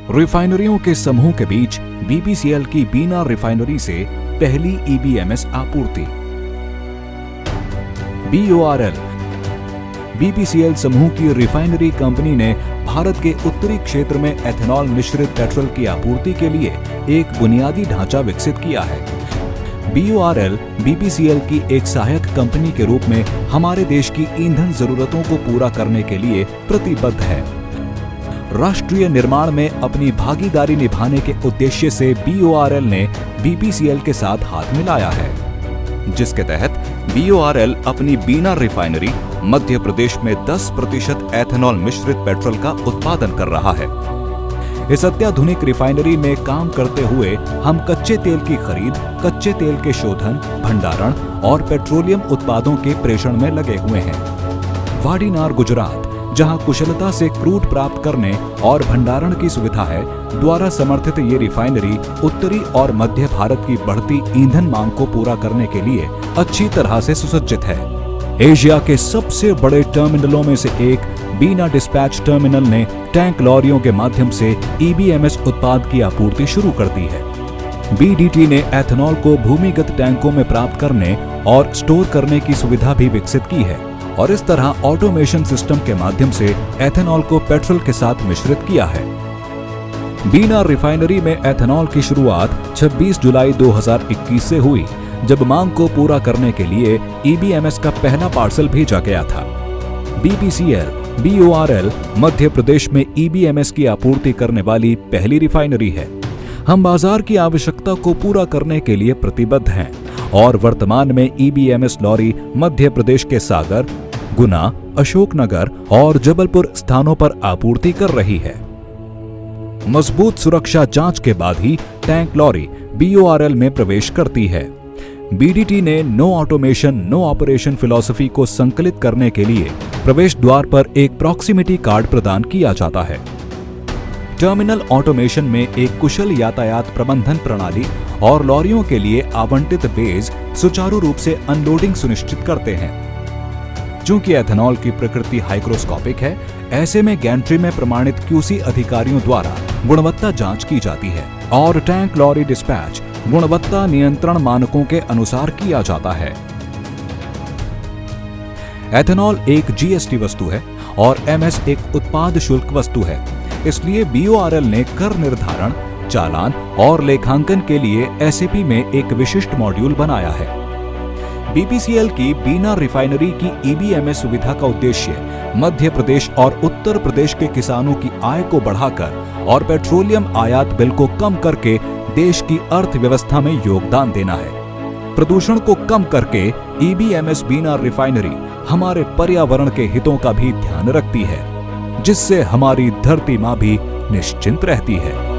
रिफाइनरियों के समूह के बीच बीपीसीएल की बीना रिफाइनरी से पहली ईबीएमएस आपूर्ति। बीओआरएल बीपीसीएल समूह की रिफाइनरी कंपनी ने भारत के उत्तरी क्षेत्र में एथेनॉल मिश्रित पेट्रोल की आपूर्ति के लिए एक बुनियादी ढांचा विकसित किया है। बीओआरएल बीपीसीएल की एक सहायक कंपनी के रूप में हमारे देश की ईंधन जरूरतों को पूरा करने के लिए प्रतिबद्ध है। राष्ट्रीय निर्माण में अपनी भागीदारी निभाने के उद्देश्य से बीओआरएल ने बीपीसीएल के साथ हाथ मिलाया है, जिसके तहत बीओआरएल अपनी बीना रिफाइनरी मध्य प्रदेश में 10% एथेनॉल मिश्रित पेट्रोल का उत्पादन कर रहा है। इस अत्याधुनिक रिफाइनरी में काम करते हुए हम कच्चे तेल की खरीद, कच्चे तेल के शोधन, भंडारण और पेट्रोलियम उत्पादों के प्रेषण में लगे हुए हैं। वाडीनार गुजरात, जहां कुशलता से क्रूड प्राप्त करने और भंडारण की सुविधा है, द्वारा समर्थित ये रिफाइनरी उत्तरी और मध्य भारत की बढ़ती ईंधन मांग को पूरा करने के लिए अच्छी तरह से सुसज्जित है। एशिया के सबसे बड़े टर्मिनलों में से एक बीना डिस्पैच टर्मिनल ने टैंक लॉरियों के माध्यम से ईबीएमएस उत्पाद की आपूर्ति शुरू कर दी है। बीडीटी ने एथेनॉल को भूमिगत टैंकों में प्राप्त करने और स्टोर करने की सुविधा भी विकसित की है और इस तरह ऑटोमेशन सिस्टम के माध्यम से एथेनॉल को पेट्रोल के साथ मिश्रित किया है। बीना रिफाइनरी में एथेनॉल की शुरुआत 26 जुलाई 2021 से हुई, जब मांग को पूरा करने के लिए ईबीएमएस का पहला पार्सल भेजा गया था। बीपीसीएल बीओआरएल मध्य प्रदेश में ईबीएमएस की आपूर्ति करने वाली पहली रिफाइनरी है। हम बाजार की आवश्यकता को पूरा करने के लिए प्रतिबद्ध हैं और वर्तमान में ईबीएमएस लॉरी मध्य प्रदेश के सागर, गुना, अशोकनगर और जबलपुर स्थानों पर आपूर्ति कर रही है। मजबूत सुरक्षा जांच के बाद ही टैंक लॉरी बीओआरएल में प्रवेश करती है। बीडीटी ने no automation no operation philosophy को संकलित करने के लिए प्रवेश द्वार पर एक प्रॉक्सिमिटी कार्ड प्रदान किया जाता है। टर्मिनल ऑटोमेशन में एक कुशल यातायात प्रबंधन प्रणाली और लॉरियों के लिए आवंटित बेज सुचारू रूप से अनलोडिंग सुनिश्चित करते हैं। चूंकि एथेनॉल की प्रकृति हाइग्रोस्कोपिक है, ऐसे में गैंट्री में प्रमाणित क्यूसी अधिकारियों द्वारा गुणवत्ता जांच की जाती है और टैंक लॉरी डिस्पैच गुणवत्ता नियंत्रण मानकों के अनुसार किया जाता है। एथेनॉल एक जीएसटी वस्तु है और एमएस एक उत्पाद शुल्क वस्तु है, इसलिए बीओआरएल ने कर निर्धारण, चालान और लेखांकन के लिए एसएपी में एक विशिष्ट मॉड्यूल बनाया है। बीपीसीएल की बीना रिफाइनरी की ईबीएमएस सुविधा का उद्देश्य मध्य प्रदेश और उत्तर प्रदेश के किसानों की आय को बढ़ाकर और पेट्रोलियम आयात बिल को कम करके देश की अर्थव्यवस्था में योगदान देना है। प्रदूषण को कम करके ईबीएमएस बीना रिफाइनरी हमारे पर्यावरण के हितों का भी ध्यान रखती है, जिससे हमारी धरती माँ भी निश्चिंत रहती है।